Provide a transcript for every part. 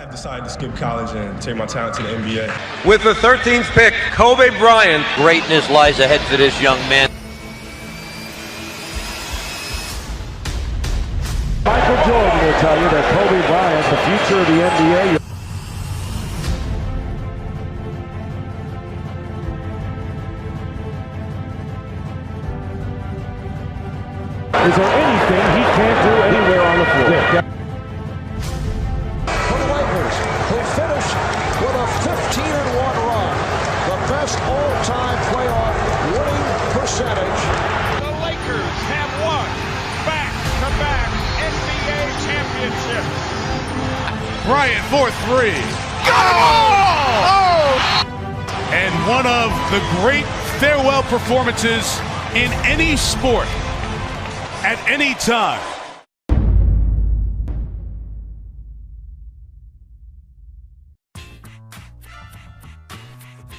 I decided to skip college and take my talent to the NBA. With the 13th pick, Kobe Bryant. Greatness lies ahead for this young man. Michael Jordan will tell you that Kobe Bryant, the future of the NBA. Is there anything he can't do anywhere on the floor? For the Lakers, who finished with a 15-1 run, the best all-time playoff winning percentage. The Lakers have won back-to-back NBA championships. Bryant for three. Oh! And one of the great farewell performances in any sport. At any time.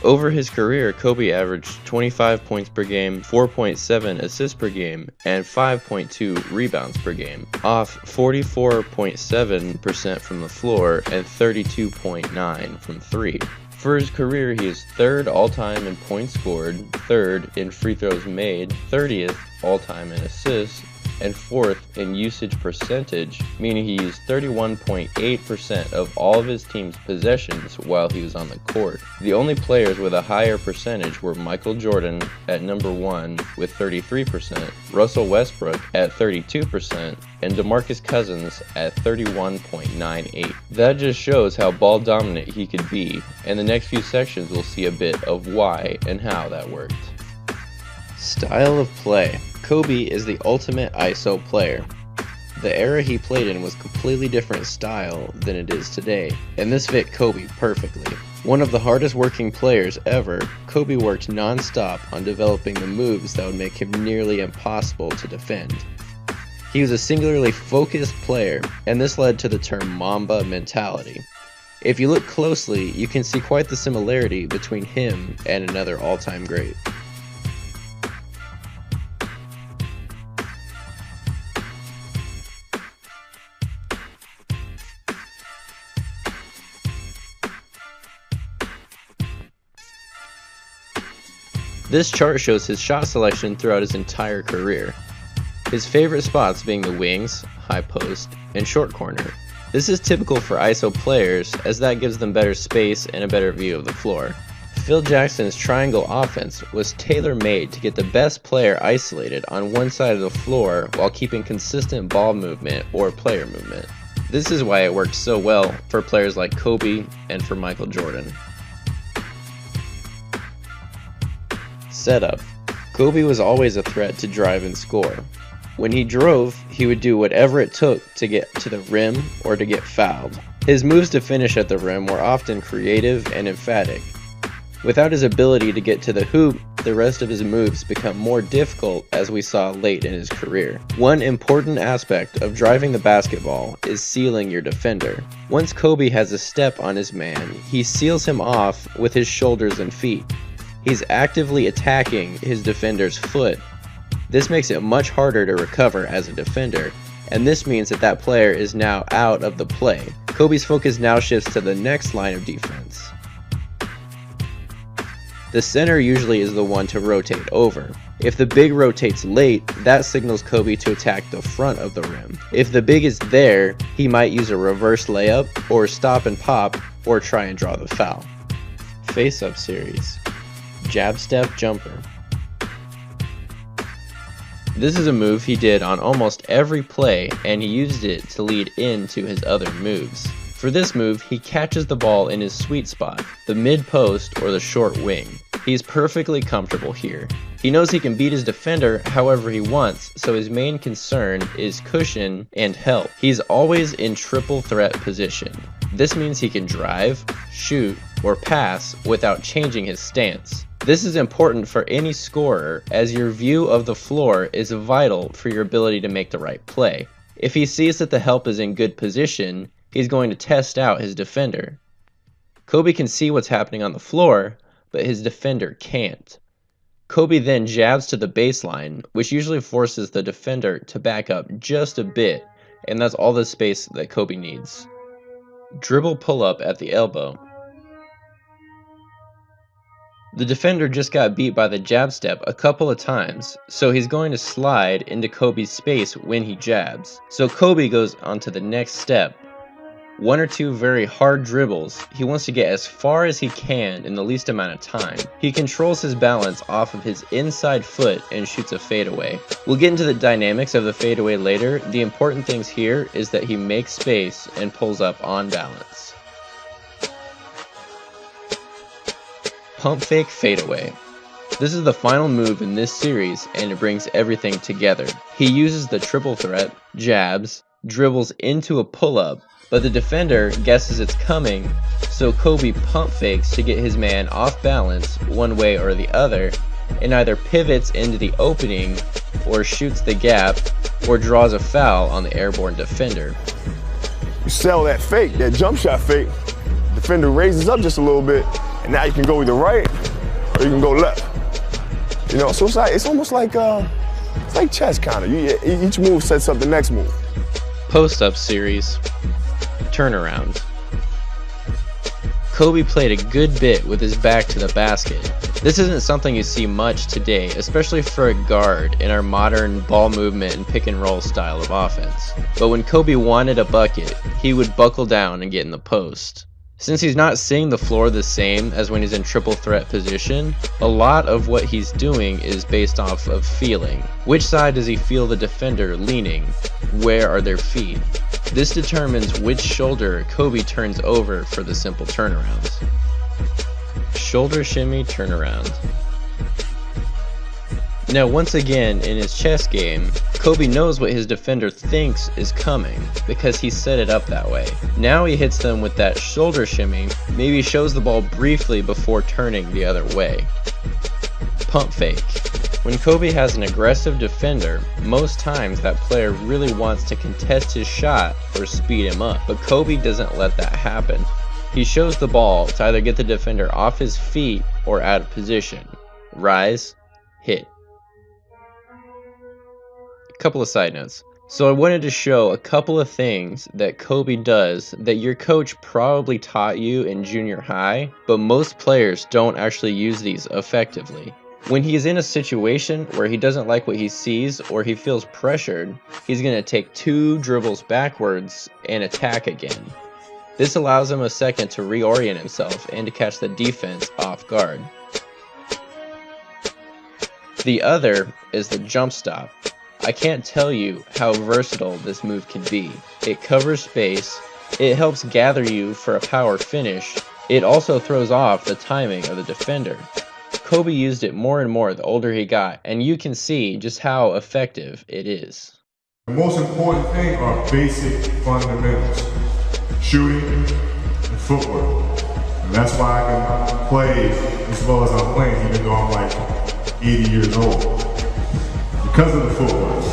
Over his career, Kobe averaged 25 points per game, 4.7 assists per game, and 5.2 rebounds per game, off 44.7% from the floor and 32.9% from three. For his career, he is third all-time in points scored, third in free throws made, 30th all-time in assists, and fourth in usage percentage, meaning he used 31.8% of all of his team's possessions while he was on the court. The only players with a higher percentage were Michael Jordan at number 1 with 33%, Russell Westbrook at 32%, and DeMarcus Cousins at 31.98. That just shows how ball dominant he could be, and the next few sections we'll see a bit of why and how that worked. Style of play. Kobe is the ultimate ISO player. The era he played in was completely different style than it is today, and this fit Kobe perfectly. One of the hardest working players ever, Kobe worked non-stop on developing the moves that would make him nearly impossible to defend. He was a singularly focused player, and this led to the term Mamba mentality. If you look closely, you can see quite the similarity between him and another all-time great. This chart shows his shot selection throughout his entire career. His favorite spots being the wings, high post, and short corner. This is typical for ISO players as that gives them better space and a better view of the floor. Phil Jackson's triangle offense was tailor-made to get the best player isolated on one side of the floor while keeping consistent ball movement or player movement. This is why it worked so well for players like Kobe and for Michael Jordan. Setup. Kobe was always a threat to drive and score. When he drove, he would do whatever it took to get to the rim or to get fouled. His moves to finish at the rim were often creative and emphatic. Without his ability to get to the hoop, the rest of his moves become more difficult as we saw late in his career. One important aspect of driving the basketball is sealing your defender. Once Kobe has a step on his man, he seals him off with his shoulders and feet. He's actively attacking his defender's foot. This makes it much harder to recover as a defender, and this means that that player is now out of the play. Kobe's focus now shifts to the next line of defense. The center usually is the one to rotate over. If the big rotates late, that signals Kobe to attack the front of the rim. If the big is there, he might use a reverse layup, or stop and pop, or try and draw the foul. Face-up series. Jab step jumper. This is a move he did on almost every play, and he used it to lead into his other moves. For this move, he catches the ball in his sweet spot, the mid-post or the short wing. He's perfectly comfortable here. He knows he can beat his defender however he wants, so his main concern is cushion and help. He's always in triple threat position. This means he can drive, shoot, or pass without changing his stance. This is important for any scorer, as your view of the floor is vital for your ability to make the right play. If he sees that the help is in good position, he's going to test out his defender. Kobe can see what's happening on the floor, but his defender can't. Kobe then jabs to the baseline, which usually forces the defender to back up just a bit, and that's all the space that Kobe needs. Dribble pull-up at the elbow. The defender just got beat by the jab step a couple of times, so he's going to slide into Kobe's space when he jabs. So Kobe goes on to the next step. One or two very hard dribbles. He wants to get as far as he can in the least amount of time. He controls his balance off of his inside foot and shoots a fadeaway. We'll get into the dynamics of the fadeaway later. The important things here is that he makes space and pulls up on balance. Pump fake fadeaway. This is the final move in this series and it brings everything together. He uses the triple threat, jabs, dribbles into a pull-up, but the defender guesses it's coming, so Kobe pump fakes to get his man off balance one way or the other, and either pivots into the opening, or shoots the gap, or draws a foul on the airborne defender. You sell that fake, that jump shot fake, defender raises up just a little bit, and now you can go either right or you can go left. You know, so it's almost like chess kind of. Each move sets up the next move. Post-up series. Turnaround. Kobe played a good bit with his back to the basket. This isn't something you see much today, especially for a guard in our modern ball movement and pick and roll style of offense. But when Kobe wanted a bucket, he would buckle down and get in the post. Since he's not seeing the floor the same as when he's in triple threat position, a lot of what he's doing is based off of feeling. Which side does he feel the defender leaning? Where are their feet? This determines which shoulder Kobe turns over for the simple turnarounds. Shoulder shimmy turnaround. Now once again in his chess game, Kobe knows what his defender thinks is coming because he set it up that way. Now he hits them with that shoulder shimmy, maybe shows the ball briefly before turning the other way. Pump fake. When Kobe has an aggressive defender, most times that player really wants to contest his shot or speed him up, but Kobe doesn't let that happen. He shows the ball to either get the defender off his feet or out of position. Rise, hit. Couple of side notes. So I wanted to show a couple of things that Kobe does that your coach probably taught you in junior high, but most players don't actually use these effectively. When he is in a situation where he doesn't like what he sees or he feels pressured, he's going to take 2 dribbles backwards and attack again. This allows him a second to reorient himself and to catch the defense off guard. The other is the jump stop. I can't tell you how versatile this move can be. It covers space, it helps gather you for a power finish, it also throws off the timing of the defender. Kobe used it more and more the older he got, and you can see just how effective it is. The most important thing are basic fundamentals. Shooting and footwork. And that's why I can play as well as I'm playing even though I'm like 80 years old. Because of the footwork.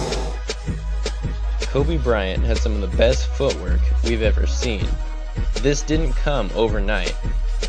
Kobe Bryant had some of the best footwork we've ever seen. This didn't come overnight.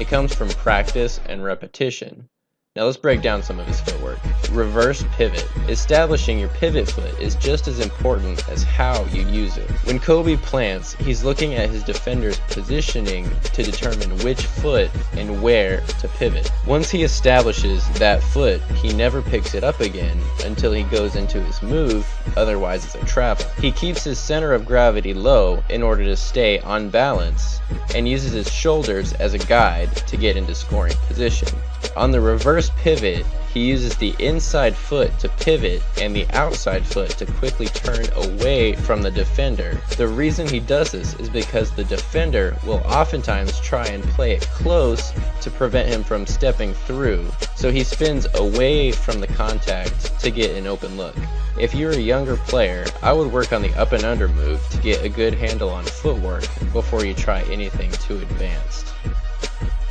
It comes from practice and repetition. Now let's break down some of his footwork. Reverse pivot. Establishing your pivot foot is just as important as how you use it. When Kobe plants, he's looking at his defender's positioning to determine which foot and where to pivot. Once he establishes that foot, he never picks it up again until he goes into his move, otherwise it's a travel. He keeps his center of gravity low in order to stay on balance and uses his shoulders as a guide to get into scoring position. On the reverse pivot, he uses the inside foot to pivot and the outside foot to quickly turn away from the defender. The reason he does this is because the defender will oftentimes try and play it close to prevent him from stepping through, so he spins away from the contact to get an open look. If you're a younger player, I would work on the up and under move to get a good handle on footwork before you try anything too advanced.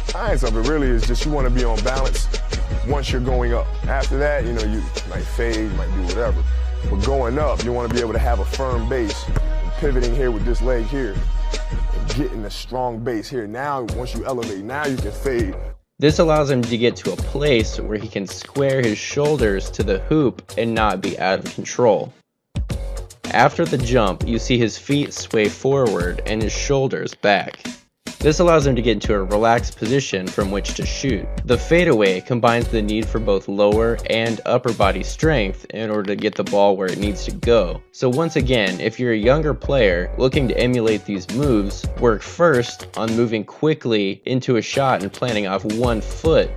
Science of it really is just you want to be on balance once you're going up. After that, you know, you might fade, you might do whatever. But going up, you want to be able to have a firm base. And pivoting here with this leg here and getting a strong base here. Now, once you elevate, now you can fade. This allows him to get to a place where he can square his shoulders to the hoop and not be out of control. After the jump, you see his feet sway forward and his shoulders back. This allows him to get into a relaxed position from which to shoot. The fadeaway combines the need for both lower and upper body strength in order to get the ball where it needs to go. So once again, if you're a younger player looking to emulate these moves, work first on moving quickly into a shot and planting off one foot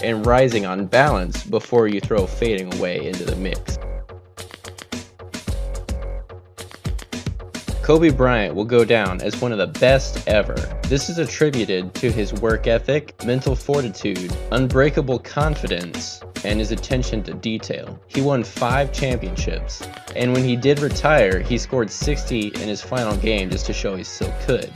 and rising on balance before you throw fading away into the mix. Kobe Bryant will go down as one of the best ever. This is attributed to his work ethic, mental fortitude, unbreakable confidence, and his attention to detail. He won 5 championships, and when he did retire, he scored 60 in his final game just to show he still could.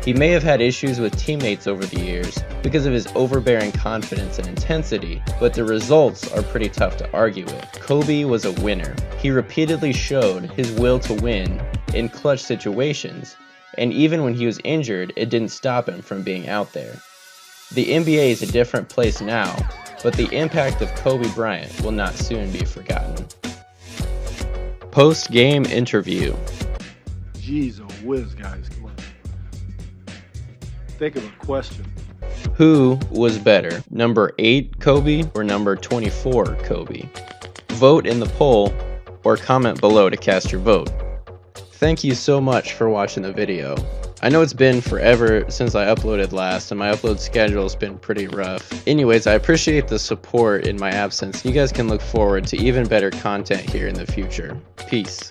He may have had issues with teammates over the years because of his overbearing confidence and intensity, but the results are pretty tough to argue with. Kobe was a winner. He repeatedly showed his will to win in clutch situations, and even when he was injured, it didn't stop him from being out there. The NBA is a different place now, but the impact of Kobe Bryant will not soon be forgotten. Post-game interview. Jeez, oh whiz, guys, come on. Think of a question. Who was better, number 8 Kobe or number 24 Kobe? Vote in the poll or comment below to cast your vote. Thank you so much for watching the video. I know it's been forever since I uploaded last, and my upload schedule has been pretty rough. Anyways, I appreciate the support in my absence. You guys can look forward to even better content here in the future. Peace.